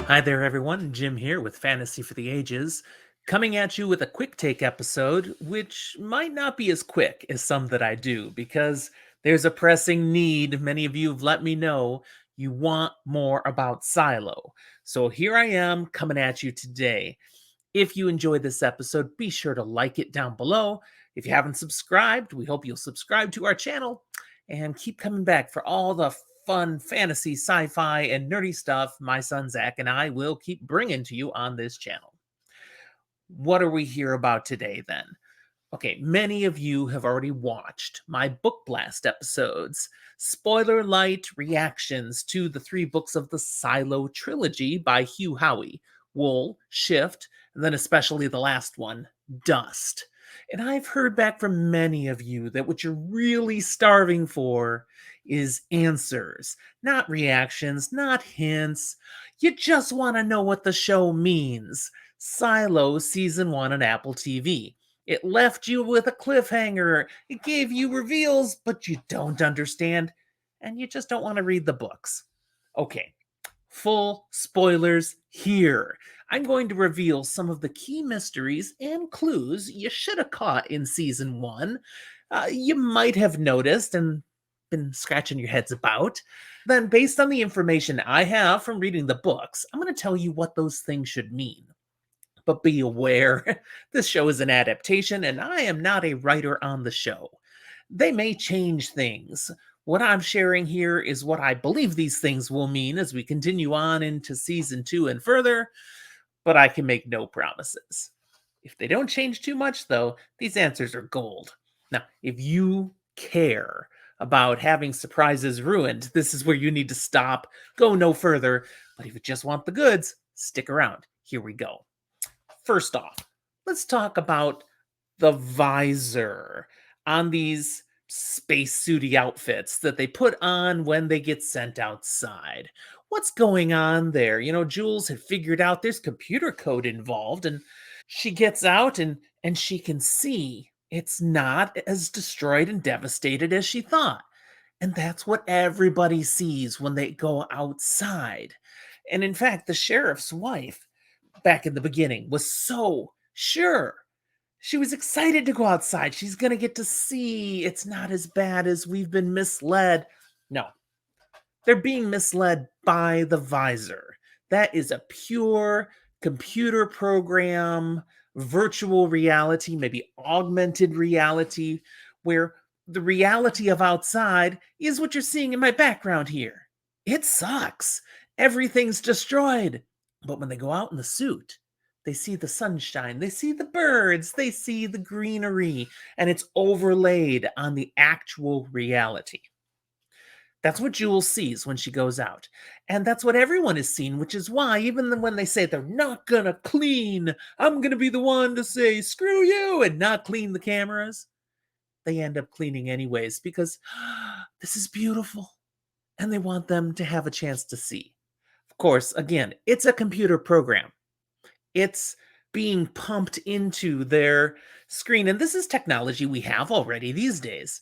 Hi there, everyone. Jim here with Fantasy for the Ages, coming at you with a quick take episode, which might not be as quick as some that I do, because there's a pressing need. Many of you have let me know you want more about Silo. So here I am coming at you today. If you enjoyed this episode, be sure to like it down below. If you haven't subscribed, we hope you'll subscribe to our channel and keep coming back for all the fun fantasy, sci-fi, and nerdy stuff my son Zach and I will keep bringing to you on this channel. What are we here about today then? Okay, many of you have already watched my Book Blast episodes, spoiler light reactions to the three books of the Silo trilogy by Hugh Howey, Wool, Shift, and then especially the last one, Dust. And I've heard back from many of you that what you're really starving for is answers, not reactions, not hints. You just want to know what the show means. Silo Season 1 on Apple TV. It left you with a cliffhanger. It gave you reveals, but you don't understand, and you just don't want to read the books. Okay, full spoilers here. I'm going to reveal some of the key mysteries and clues you should have caught in season one. You might have noticed and been scratching your heads about. Then, based on the information I have from reading the books, I'm going to tell you what those things should mean. But be aware, this show is an adaptation, and I am not a writer on the show. They may change things. What I'm sharing here is what I believe these things will mean as we continue on into season 2 and further, but I can make no promises. If they don't change too much, though, these answers are gold. Now, if you care about having surprises ruined, this is where you need to stop, go no further. But if you just want the goods, stick around. Here we go. First off, let's talk about the visor on these spacesuity outfits that they put on when they get sent outside. What's going on there? Jules had figured out there's computer code involved, and she gets out and she can see it's not as destroyed and devastated as she thought. And that's what everybody sees when they go outside. And in fact, the sheriff's wife back in the beginning was so sure. She was excited to go outside. She's going to get to see it's not as bad as we've been misled. No, they're being misled by the visor. That is a pure computer program, virtual reality, maybe augmented reality, where the reality of outside is what you're seeing in my background here. It sucks. Everything's destroyed. But when they go out in the suit, they see the sunshine, they see the birds, they see the greenery, and it's overlaid on the actual reality. That's what Jules sees when she goes out. And that's what everyone has seen, which is why, even when they say they're not gonna clean, I'm gonna be the one to say, screw you, and not clean the cameras, they end up cleaning anyways because this is beautiful. And they want them to have a chance to see. Of course, again, it's a computer program. It's being pumped into their screen. And this is technology we have already these days.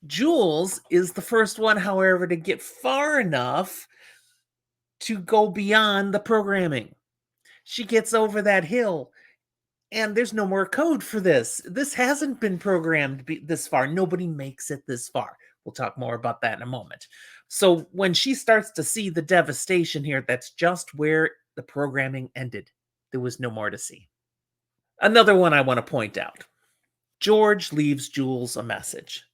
Jules is the first one, however, to get far enough to go beyond the programming. She gets over that hill, and there's no more code for this. This hasn't been programmed this far. Nobody makes it this far. We'll talk more about that in a moment. So when she starts to see the devastation here, that's just where the programming ended. There was no more to see. Another one I want to point out. George leaves Jules a message.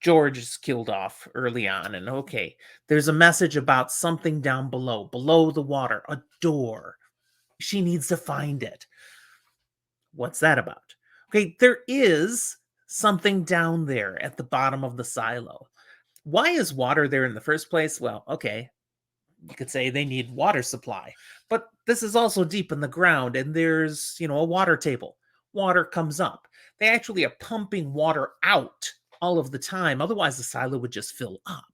George is killed off early on, and okay, there's a message about something down below the water, a door. She needs to find it. What's that about? Okay, there is something down there at the bottom of the silo. Why is water there in the first place? Well, okay, you could say they need water supply, but this is also deep in the ground, and there's, a water table. Water comes up. They actually are pumping water out all of the time. Otherwise, the silo would just fill up.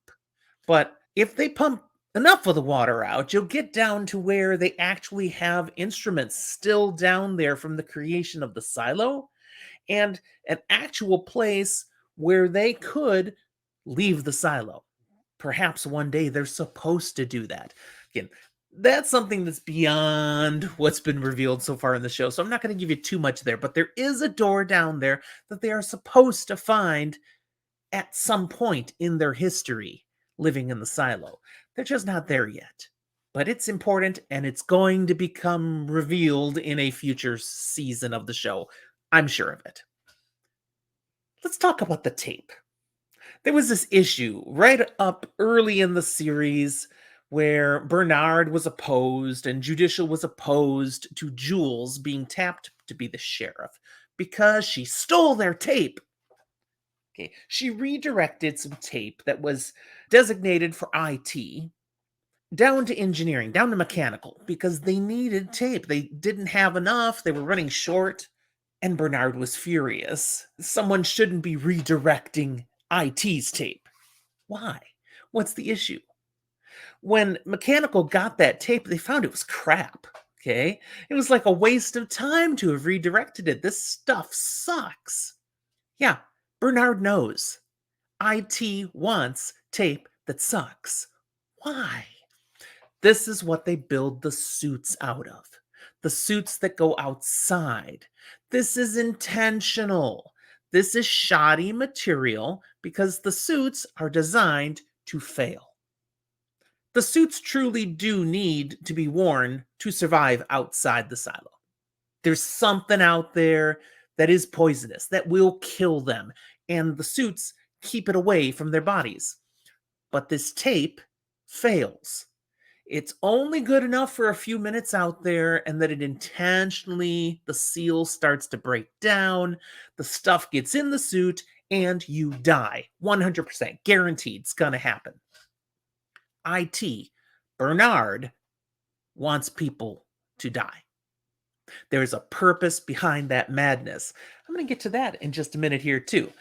But if they pump enough of the water out, you'll get down to where they actually have instruments still down there from the creation of the silo and an actual place where they could leave the silo. Perhaps one day they're supposed to do that. Again, That's something that's beyond what's been revealed so far in the show, so I'm not going to give you too much there, but there is a door down there that they are supposed to find at some point in their history living in the silo. They're just not there yet. But it's important and it's going to become revealed in a future season of the show. I'm sure of it. Let's talk about the tape. There was this issue right up early in the series where Bernard was opposed and Judicial was opposed to Jules being tapped to be the sheriff because she stole their tape. Okay, she redirected some tape that was designated for IT down to engineering, down to mechanical, because they needed tape. They didn't have enough, they were running short, and Bernard was furious. Someone shouldn't be redirecting IT's tape. Why? What's the issue? When mechanical got that tape, they found it was crap. Okay? It was like a waste of time to have redirected it. This stuff sucks. Yeah, Bernard knows. IT wants tape that sucks. Why? This is what they build the suits out of. The suits that go outside. This is intentional. This is shoddy material because the suits are designed to fail. The suits truly do need to be worn to survive outside the silo. There's something out there that is poisonous, that will kill them, and the suits keep it away from their bodies. But this tape fails. It's only good enough for a few minutes out there, and that it intentionally, the seal starts to break down, the stuff gets in the suit, and you die. 100% guaranteed it's gonna happen. IT, Bernard, wants people to die. There's a purpose behind that madness. I'm going to get to that in just a minute here, too.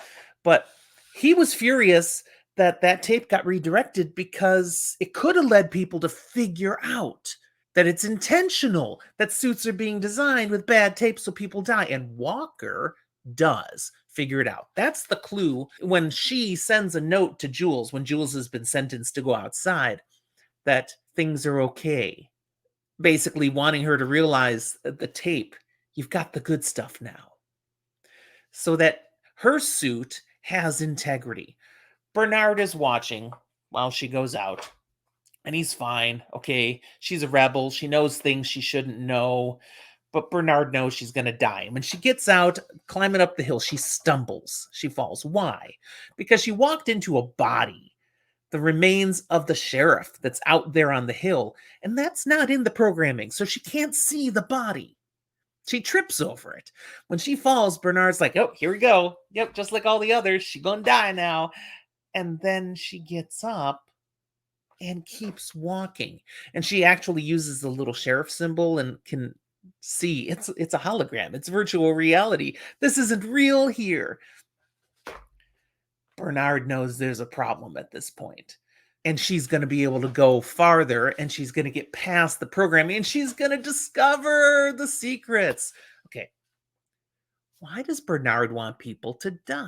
But he was furious that that tape got redirected because it could have led people to figure out that it's intentional that suits are being designed with bad tape so people die. And Walker does figure it out. That's the clue when she sends a note to Jules, when Jules has been sentenced to go outside, that things are okay, basically wanting her to realize that the tape, you've got the good stuff now. So that her suit has integrity. Bernard is watching while she goes out, and he's fine. Okay, she's a rebel. She knows things she shouldn't know, but Bernard knows she's going to die. And when she gets out, climbing up the hill, she stumbles. She falls. Why? Because she walked into a body, the remains of the sheriff that's out there on the hill, and that's not in the programming, so she can't see the body. She trips over it. When she falls, Bernard's like, oh, here we go. Yep, just like all the others, she gonna die now. And then she gets up and keeps walking. And she actually uses the little sheriff symbol and can see it's a hologram. It's virtual reality. This isn't real here. Bernard knows there's a problem at this point, and she's going to be able to go farther, and she's going to get past the programming, and she's going to discover the secrets. Okay, why does Bernard want people to die?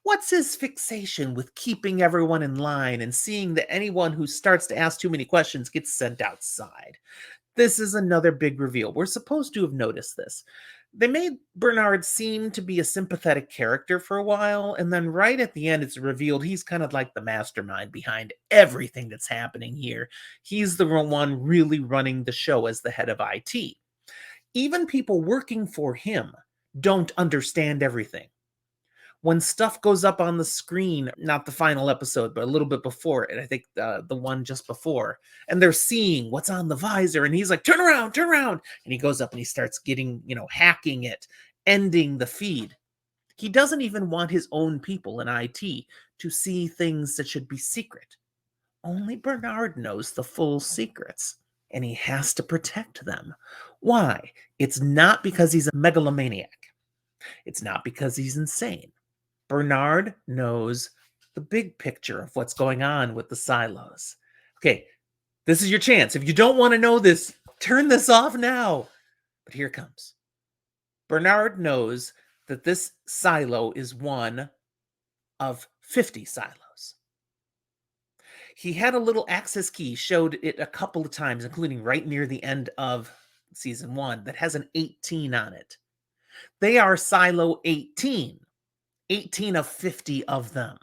What's his fixation with keeping everyone in line and seeing that anyone who starts to ask too many questions gets sent outside? This is another big reveal. We're supposed to have noticed this. They made Bernard seem to be a sympathetic character for a while, and then right at the end, it's revealed he's kind of like the mastermind behind everything that's happening here. He's the one really running the show as the head of IT. Even people working for him don't understand everything. When stuff goes up on the screen, not the final episode, but a little bit before it, I think the one just before, and they're seeing what's on the visor, and he's like, turn around. And he goes up and he starts getting, hacking it, ending the feed. He doesn't even want his own people in IT to see things that should be secret. Only Bernard knows the full secrets, and he has to protect them. Why? It's not because he's a megalomaniac. It's not because he's insane. Bernard knows the big picture of what's going on with the silos. Okay, this is your chance. If you don't want to know this, turn this off now. But here it comes. Bernard knows that this silo is one of 50 silos. He had a little access key, showed it a couple of times, including right near the end of season 1, that has an 18 on it. They are silo 18, 18 of 50 of them.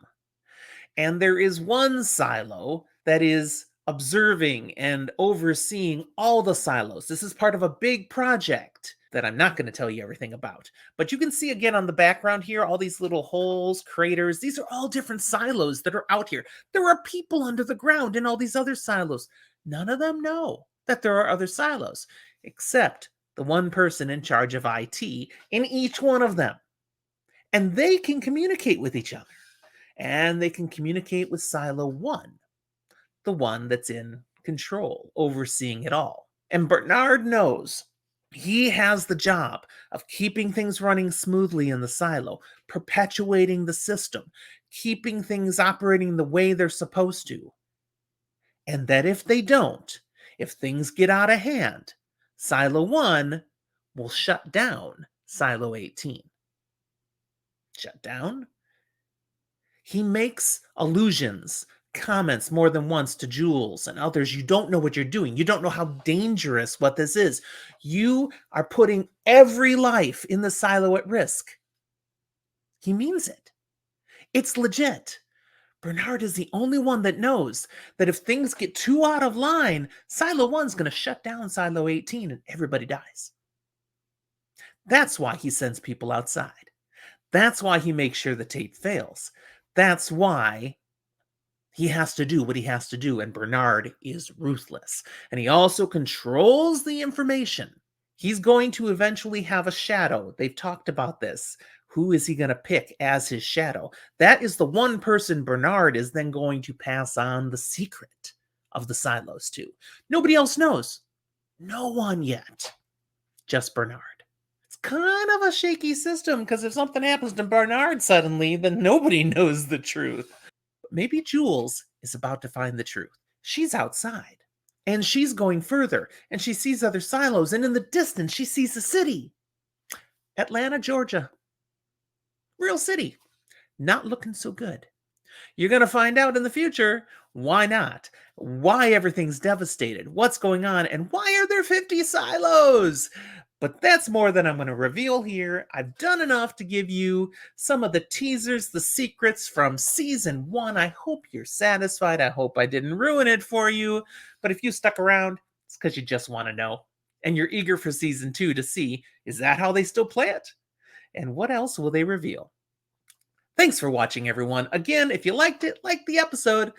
And there is one silo that is observing and overseeing all the silos. This is part of a big project that I'm not going to tell you everything about. But you can see again on the background here all these little holes, craters. These are all different silos that are out here. There are people under the ground in all these other silos. None of them know that there are other silos, except the one person in charge of IT in each one of them. And they can communicate with each other. And they can communicate with Silo 1, the one that's in control, overseeing it all. And Bernard knows he has the job of keeping things running smoothly in the silo, perpetuating the system, keeping things operating the way they're supposed to. And that if they don't, if things get out of hand, Silo 1 will shut down Silo 18. Shut down? He makes allusions, comments more than once to Jules and others. You don't know what you're doing. You don't know how dangerous what this is. You are putting every life in the silo at risk. He means it. It's legit. Bernard is the only one that knows that if things get too out of line, Silo 1's going to shut down Silo 18 and everybody dies. That's why he sends people outside. That's why he makes sure the tape fails. That's why he has to do what he has to do, and Bernard is ruthless. And he also controls the information. He's going to eventually have a shadow. They've talked about this. Who is he going to pick as his shadow? That is the one person Bernard is then going to pass on the secret of the silos to. Nobody else knows. No one yet. Just Bernard. It's kind of a shaky system, because if something happens to Bernard suddenly, then nobody knows the truth. But maybe Jules is about to find the truth. She's outside, and she's going further, and she sees other silos, and in the distance, she sees a city. Atlanta, Georgia. Real city. Not looking so good. You're going to find out in the future why not, why everything's devastated, what's going on, and why are there 50 silos? But that's more than I'm going to reveal here. I've done enough to give you some of the teasers, the secrets from season 1. I hope you're satisfied. I hope I didn't ruin it for you. But if you stuck around, it's because you just want to know. And you're eager for season 2 to see, is that how they still play it? And what else will they reveal? Thanks for watching, everyone. Again, if you liked it, like the episode,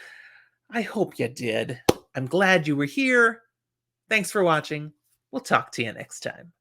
I hope you did. I'm glad you were here. Thanks for watching. We'll talk to you next time.